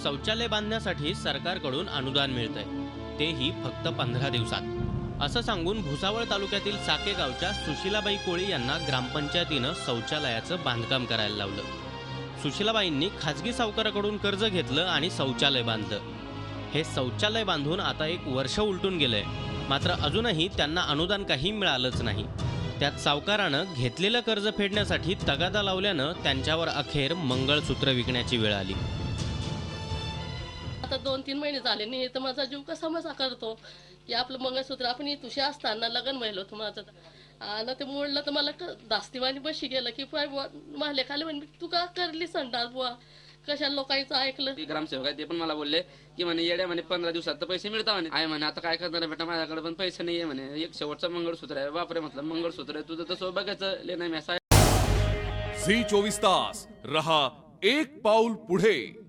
शौचालय बांधण्यासाठी सरकारकडून अनुदान मिळतंय, तेही फक्त 15 दिवसात, असं सांगून भुसावळ तालुक्यातील साके गावच्या सुशीलाबाई कोळी यांना ग्रामपंचायतीनं शौचालयाचं बांधकाम करायला लावलं। सुशीलाबाईंनी खाजगी सावकाराकडून कर्ज घेतलं आणि शौचालय बांधलं। हे शौचालय बांधून आता 1 वर्ष उलटून गेलंय, मात्र अजूनही त्यांना अनुदान काही मिळालंच नाही। त्यात सावकारानं घेतलेलं कर्ज फेडण्यासाठी तगादा लावल्यानं त्यांच्यावर अखेर मंगळसूत्र विकण्याची वेळ आली। आता 2-3 महिने झाले नाही तर माझा जीव कसा मजा करतो की आपलं मंगळसूत्र आपण इथुशी असताना लग्न व्हायला होतं माझं, आणि ते मोडलं तर मला दास्तीवाणी बशी गेलं की पाय बुवा माहले खाली म्हणे तू का करली संडास बुवा, कशा लोकांचं ऐकलं। ग्रामसेवक आहे ते पण मला बोलले की म्हणे येड्या म्हणे 15 दिवसात तर पैसे मिळतात म्हणे। आहे म्हणे आता काय करणार बेटा, माझ्याकडे पण पैसे नाहीये म्हणे, एक शेवटचं मंगळसूत्र आहे। बापरे म्हटलं मंगळसूत्र आहे तुझं, तसं बघायचं लेणं मी। झी 24 तास रहा एक पाऊल पुढे।